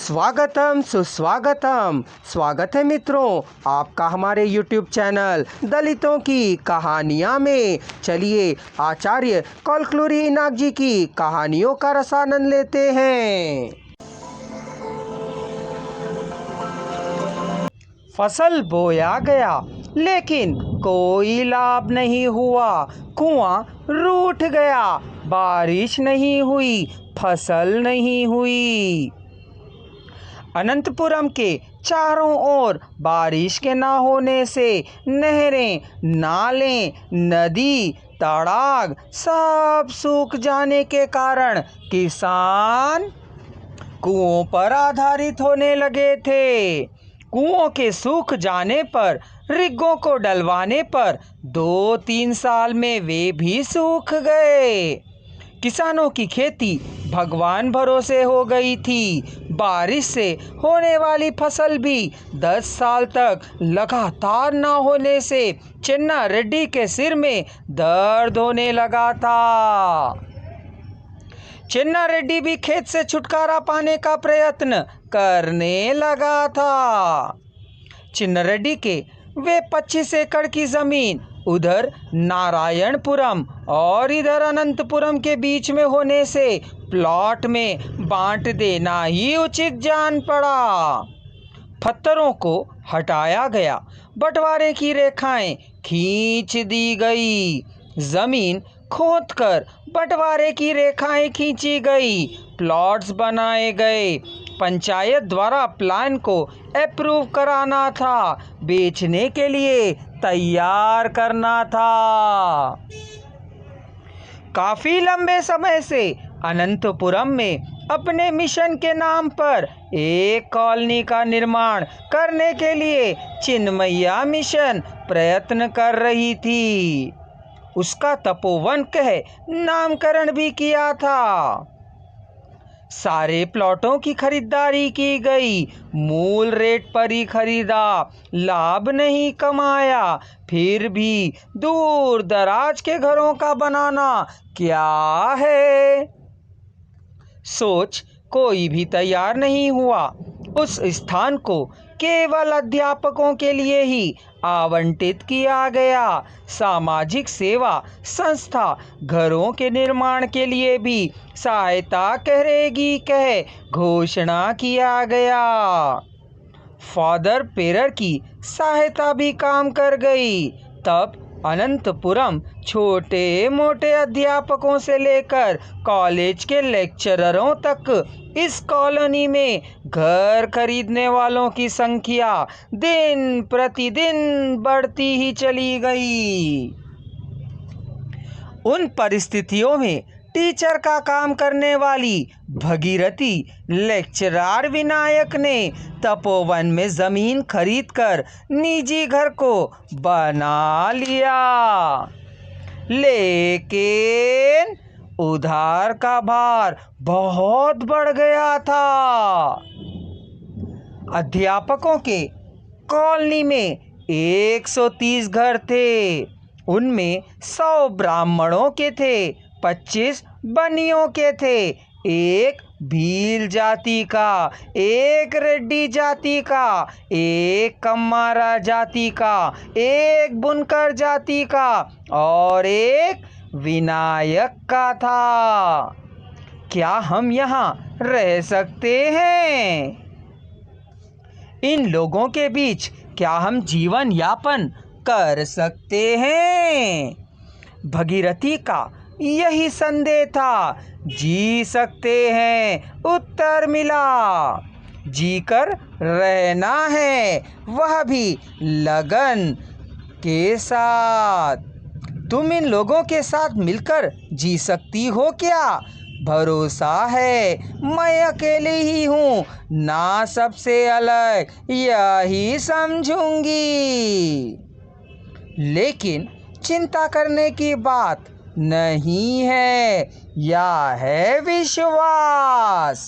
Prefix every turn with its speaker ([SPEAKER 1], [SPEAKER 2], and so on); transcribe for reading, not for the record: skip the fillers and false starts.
[SPEAKER 1] स्वागतम सुस्वागतम। स्वागत है मित्रों आपका हमारे YouTube चैनल दलितों की कहानियाँ में। चलिए आचार्य कलकुलरी इनाक जी की कहानियों का रसानंद लेते हैं। फसल बोया गया लेकिन कोई लाभ नहीं हुआ। कुआं रूठ गया, बारिश नहीं हुई, फसल नहीं हुई। अनंतपुरम के चारों ओर बारिश के ना होने से नहरें, नाले, नदी, तड़ाग सब सूख जाने के कारण किसान कुओं पर आधारित होने लगे थे। कुओं के सूख जाने पर, रिग्गों को डलवाने पर 2-3 साल में वे भी सूख गए। किसानों की खेती भगवान भरोसे हो गई थी। बारिश से होने वाली फसल भी 10 साल तक लगातार ना होने से चिन्ना रेड्डी के सिर में दर्द होने लगा था। चिन्ना रेड्डी भी खेत से छुटकारा पाने का प्रयत्न करने लगा था। चिन्ना रेड्डी के वे 25 एकड़ की जमीन उधर नारायणपुरम और इधर अनंतपुरम के बीच में होने से प्लॉट में बांट देना ही उचित जान पड़ा। पत्थरों को हटाया गया, बंटवारे की रेखाएं खींच दी गई, जमीन खोदकर बंटवारे की रेखाएं खींची गई, प्लॉट्स बनाए गए। पंचायत द्वारा प्लान को अप्रूव कराना था, बेचने के लिए तैयार करना था। काफी लंबे समय से अनंतपुरम में अपने मिशन के नाम पर एक कॉलोनी का निर्माण करने के लिए चिन्मया मिशन प्रयत्न कर रही थी। उसका तपोवन कह नामकरण भी किया था। सारे प्लॉटों की खरीदारी की गई, मूल रेट पर ही खरीदा, लाभ नहीं कमाया। फिर भी दूर दराज के घरों का बनाना क्या है, सोच कोई भी तैयार नहीं हुआ। उस स्थान को केवल अध्यापकों के लिए ही आवंटित किया गया। सामाजिक सेवा संस्था घरों के निर्माण के लिए भी सहायता करेगी कह घोषणा किया गया। फादर पेरर की सहायता भी काम कर गई। तब अनंतपुरम छोटे मोटे अध्यापकों से लेकर कॉलेज के लेक्चररों तक इस कॉलोनी में घर खरीदने वालों की संख्या दिन प्रतिदिन बढ़ती ही चली गई। उन परिस्थितियों में टीचर का काम करने वाली भगीरथी लेक्चरर विनायक ने तपोवन में जमीन खरीदकर निजी घर को बना लिया। लेकिन उधार का भार बहुत बढ़ गया था। अध्यापकों के कॉलोनी में 130 घर थे। उनमें 100 ब्राह्मणों के थे, 25 बनियों के थे, एक भील जाति का, एक रेड्डी जाति का, एक कम्मारा जाति का, एक बुनकर जाति का और एक विनायक का था। क्या हम यहाँ रह सकते हैं? इन लोगों के बीच क्या हम जीवन यापन कर सकते हैं? भगीरथी का यही संदेह था। जी सकते हैं, उत्तर मिला। जीकर रहना है, वह भी लगन के साथ। तुम इन लोगों के साथ मिलकर जी सकती हो क्या? भरोसा है मैं अकेली ही हूँ, ना सबसे अलग यही समझूंगी। लेकिन चिंता करने की बात नहीं है, या है विश्वास।